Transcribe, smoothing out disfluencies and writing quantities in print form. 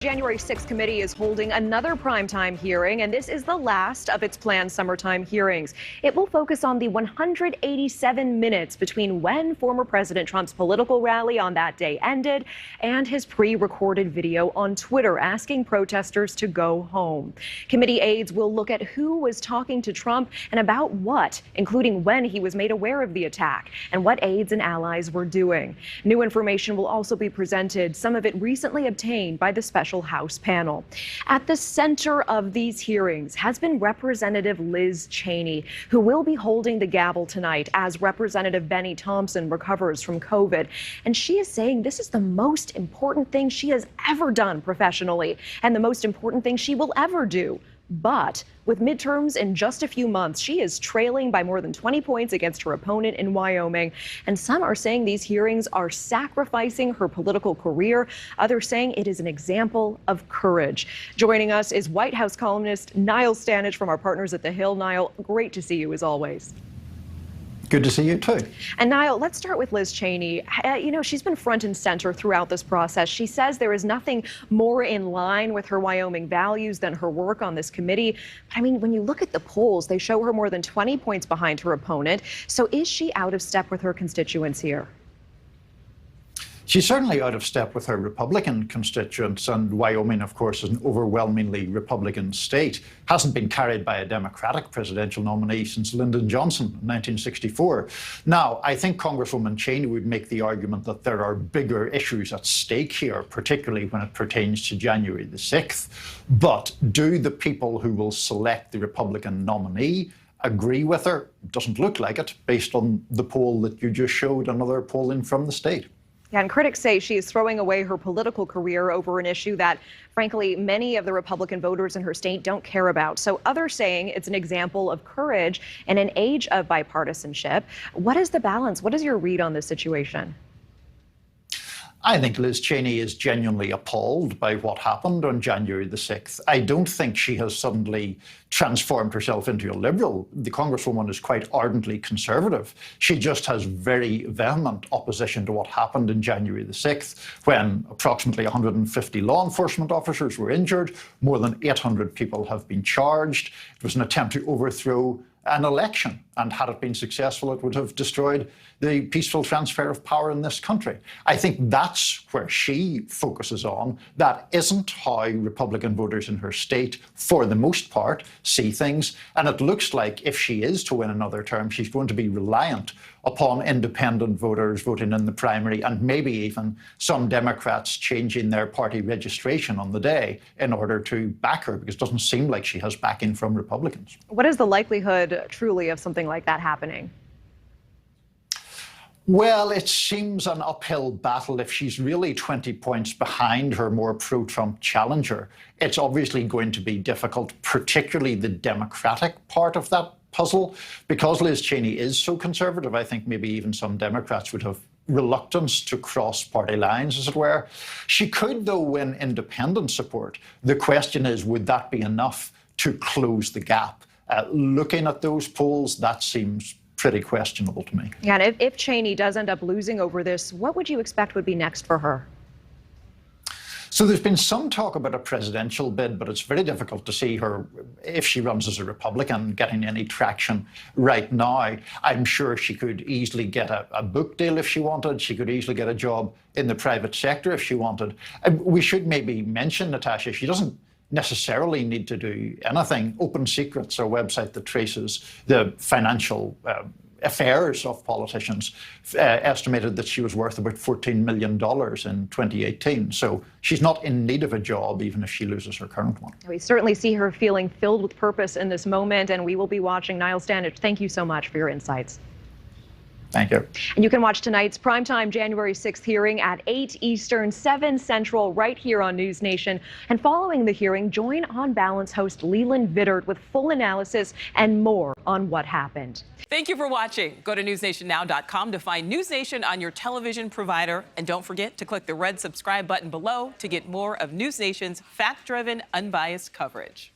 January 6th committee is holding another primetime hearing, and this is the last of its planned summertime hearings. It will focus on the 187 minutes between when former President Trump's political rally on that day ended and his pre-recorded video on Twitter asking protesters to go home. Committee aides will look at who was talking to Trump and about what, including when he was made aware of the attack and what aides and allies were doing. New information will also be presented, some of it recently obtained by the special House panel. At the center of these hearings has been Representative Liz Cheney, who will be holding the gavel tonight as Representative Benny Thompson recovers from COVID. And she is saying this is the most important thing she has ever done professionally and the most important thing she will ever do. But with midterms in just a few months, she is trailing by more than 20 points against her opponent in Wyoming. And some are saying these hearings are sacrificing her political career. Others saying it is an example of courage. Joining us is White House columnist Nichole Stanage from our partners at the Hill. Nichole, great to see you as always. Good to see you too. And Nichole, let's start with Liz Cheney. She's been front and center throughout this process. She says there is nothing more in line with her Wyoming values than her work on this committee. But I mean, when you look at the polls, they show her more than 20 points behind her opponent. So is she out of step with her constituents here? She's certainly out of step with her Republican constituents, and Wyoming, of course, is an overwhelmingly Republican state. Hasn't been carried by a Democratic presidential nominee since Lyndon Johnson in 1964. Now, I think Congresswoman Cheney would make the argument that there are bigger issues at stake here, particularly when it pertains to January the 6th. But do the people who will select the Republican nominee agree with her? It doesn't look like it, based on the poll that you just showed and other polling from the state. Yeah, and critics say she is throwing away her political career over an issue that, frankly, many of the Republican voters in her state don't care about. So others saying it's an example of courage in an age of bipartisanship. What is the balance? What is your read on this situation? I think Liz Cheney is genuinely appalled by what happened on January the 6th. I don't think she has suddenly transformed herself into a liberal. The Congresswoman is quite ardently conservative. She just has very vehement opposition to what happened in January the 6th, when approximately 150 law enforcement officers were injured, more than 800 people have been charged. It was an attempt to overthrow an election, and had it been successful, it would have destroyed the peaceful transfer of power in this country. I think that's where she focuses on. That isn't how Republican voters in her state, for the most part, see things. And it looks like if she is to win another term, she's going to be reliant upon independent voters voting in the primary, and maybe even some Democrats changing their party registration on the day in order to back her, because it doesn't seem like she has backing from Republicans. What is the likelihood, truly, of something like that happening? Well, it seems an uphill battle. If she's really 20 points behind her more pro-Trump challenger, it's obviously going to be difficult, particularly the Democratic part of that puzzle. Because Liz Cheney is so conservative, I think maybe even some Democrats would have reluctance to cross party lines, as it were. She could, though, win independent support. The question is, would that be enough to close the gap? Looking at those polls, that seems pretty questionable to me. Yeah, and if Cheney does end up losing over this, what would you expect would be next for her? So there's been some talk about a presidential bid, but it's very difficult to see her, if she runs as a Republican, getting any traction right now. I'm sure she could easily get a book deal if she wanted. She could easily get a job in the private sector if she wanted. We should maybe mention, Natasha, she doesn't necessarily need to do anything. Open Secrets, a website that traces the financial affairs of politicians, estimated that she was worth about $14 million in 2018. So she's not in need of a job, even if she loses her current one. We certainly see her feeling filled with purpose in this moment, and we will be watching. Nichole Stanage, thank you so much for your insights. Thank you. And you can watch tonight's primetime January 6th hearing at 8 Eastern, 7 Central, right here on NewsNation. And following the hearing, join On Balance host Leland Vittert with full analysis and more on what happened. Thank you for watching. Go to newsnationnow.com to find NewsNation on your television provider. And don't forget to click the red subscribe button below to get more of NewsNation's fact-driven, unbiased coverage.